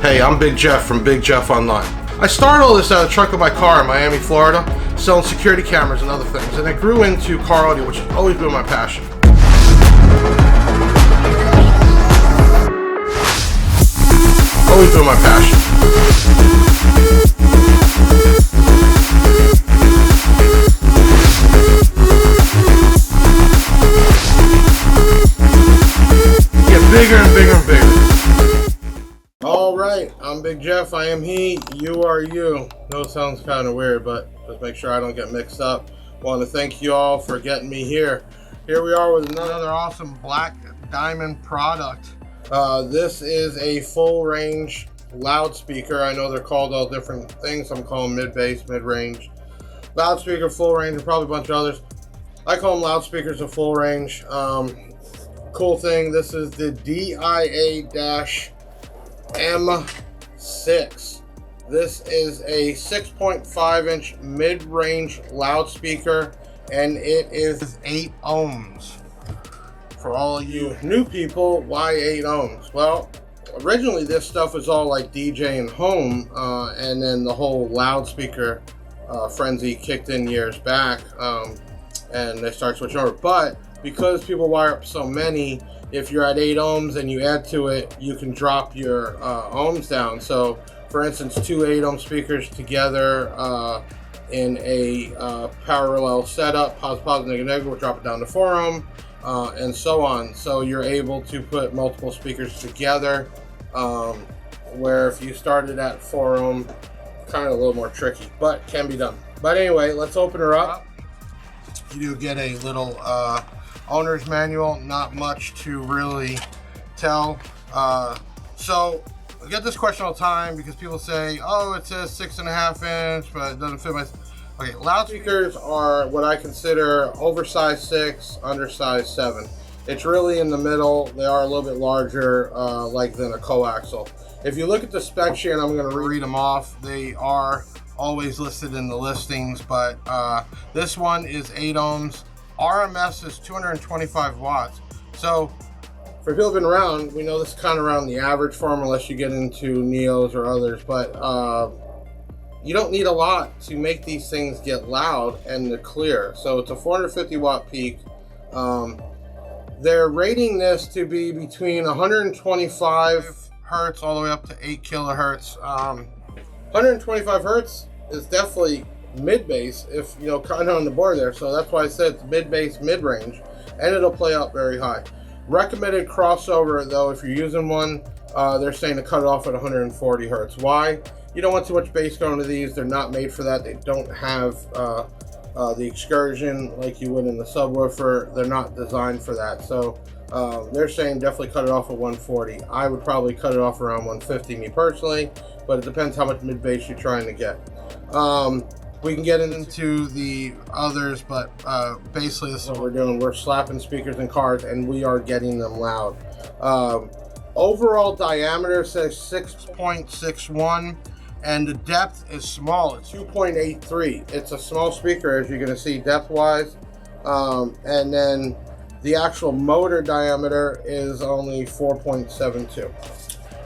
Hey, I'm Big Jeff from Big Jeff Online. I started all this out of the trunk of my car in Miami, Florida, selling security cameras and other things, and it grew into car audio, which has always been my passion. Always been my passion. Get bigger and bigger and bigger. All right, I'm Big Jeff. I am he. You are you. No, sounds kind of weird, but just make sure I don't get mixed up. Want to thank you all for getting me here. Here we are with another awesome black diamond product. This is a full range loudspeaker. I know they're called all different things. Some call them mid-bass, mid-range. Loudspeaker, full range, and probably a bunch of others. I call them loudspeakers of full range. Cool thing, this is the DIA-M6. This is a 6.5 inch mid-range loudspeaker, and it is 8 ohms. For all of you new people, why 8 ohms? Well, originally this stuff was all like DJing home, and then the whole loudspeaker frenzy kicked in years back, and they started switching over. But because people wire up so many, if you're at 8 ohms and you add to it, you can drop your ohms down. So for instance, 2 8 ohm speakers together in a parallel setup, positive, negative, negative, will drop it down to 4 ohm, and so on. So you're able to put multiple speakers together, where if you started at 4 ohm, kind of a little more tricky, but can be done. But anyway, let's open her up. You do get a little owner's manual, not much to really tell. So I get this question all the time because people say, oh, it says 6.5 inch, but it doesn't fit my... Okay, loudspeakers are what I consider oversized 6, undersized 7. It's really in the middle. They are a little bit larger like than a coaxial. If you look at the spec sheet, and I'm going to read them off, they are always listed in the listings, but this one is 8 ohms. RMS is 225 watts. So for people who've been around, we know this is kind of around the average for them, unless you get into Neos or others, but you don't need a lot to make these things get loud and clear. So it's a 450 watt peak. They're rating this to be between 125 hertz all the way up to 8 kilohertz. 125 hertz is definitely mid-bass, if you know, kind of on the board there. So that's why I said it's mid-bass, mid-range, and it'll play up very high. Recommended crossover though, if you're using one, they're saying to cut it off at 140 hertz. Why? You don't want too much bass going to these. They're not made for that. They don't have the excursion like you would in the subwoofer. They're not designed for that. So they're saying definitely cut it off at 140. I would probably cut it off around 150, me personally, but it depends how much mid-bass you're trying to get. We can get into the others, but basically this is what we're doing. We're slapping speakers in cars, and we are getting them loud. Overall diameter says 6.61, and the depth is small. It's 2.83. It's a small speaker, as you're going to see depth-wise. And then the actual motor diameter is only 4.72.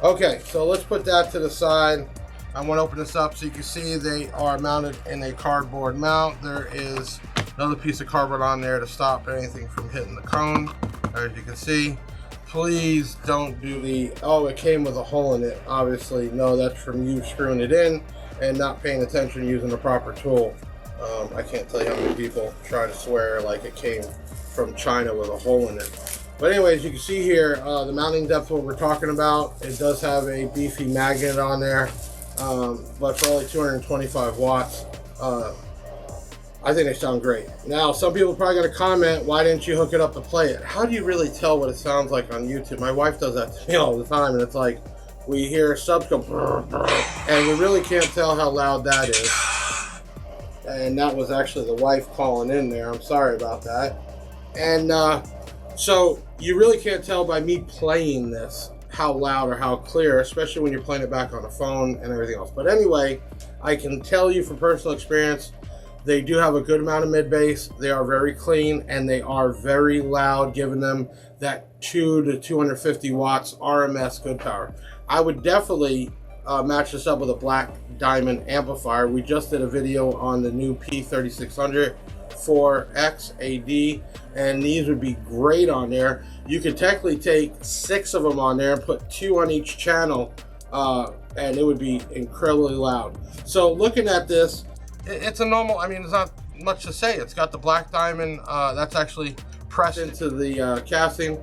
Okay, so let's put that to the side. I want to open this up so you can see they are mounted in a cardboard mount. There is another piece of cardboard on there to stop anything from hitting the cone. As you can see, please don't do the, oh, it came with a hole in it. Obviously, no, that's from you screwing it in and not paying attention using the proper tool. I can't tell you how many people try to swear like it came from China with a hole in it. But anyways, you can see here, the mounting depth, what we're talking about, it does have a beefy magnet on there. But for only 225 watts, I think they sound great. Now, some people are probably going to comment, why didn't you hook it up to play it? How do you really tell what it sounds like on YouTube? My wife does that to me all the time, and it's like, we hear subs go, brr, brr, and we really can't tell how loud that is. And that was actually the wife calling in there. I'm sorry about that. And so you really can't tell by me playing this how loud or how clear, especially when you're playing it back on a phone and everything else. But anyway, I can tell you from personal experience, they do have a good amount of mid-bass. They are very clean and they are very loud, giving them that 2 to 250 watts RMS good power. I would definitely match this up with a black diamond amplifier. We just did a video on the new P3600 4X AD, and these would be great on there. You could technically take 6 of them on there and put 2 on each channel, and it would be incredibly loud. So looking at this, it's a normal, I mean, there's not much to say. It's got the black diamond, that's actually pressed into the casting.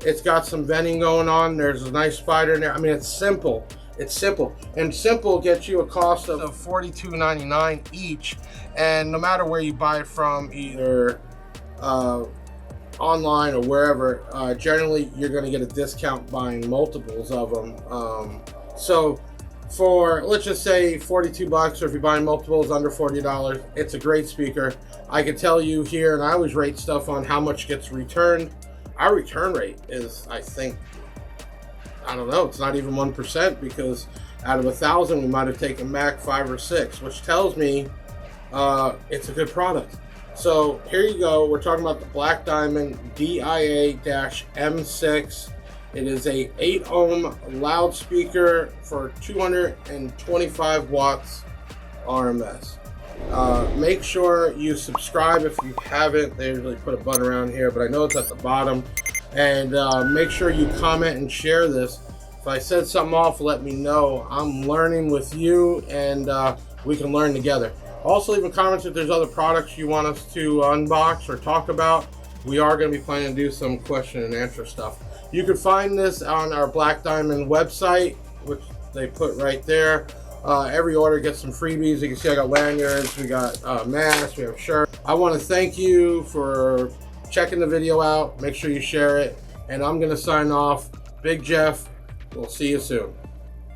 It's got some venting going on. There's a nice spider in there. I mean, it's simple. It's simple, and simple gets you a cost of $42.99 each, and no matter where you buy it from, either online or wherever, generally you're going to get a discount buying multiples of them. So for, let's just say, 42 bucks, or if you're buying multiples under $40, it's a great speaker. I can tell you here, and I always rate stuff on how much gets returned. Our return rate is, I think, I don't know, it's not even 1%, because out of 1,000 we might have taken back 5 or 6, which tells me it's a good product. So here you go. We're talking about the Black Diamond DIA-M6. It is a 8 ohm loudspeaker for 225 watts RMS. Make sure you subscribe if you haven't. They usually put a button around here, but I know it's at the bottom. And make sure you comment and share this. If I said something off, let me know. I'm learning with you, and we can learn together. Also, leave a comment if there's other products you want us to unbox or talk about. We are going to be planning to do some question and answer stuff. You can find this on our Black Diamond website, which they put right there. Every order gets some freebies. You can see I got lanyards, we got masks, we have shirts. I want to thank you for checking the video out. Make sure you share it. And I'm going to sign off. Big Jeff. We'll see you soon.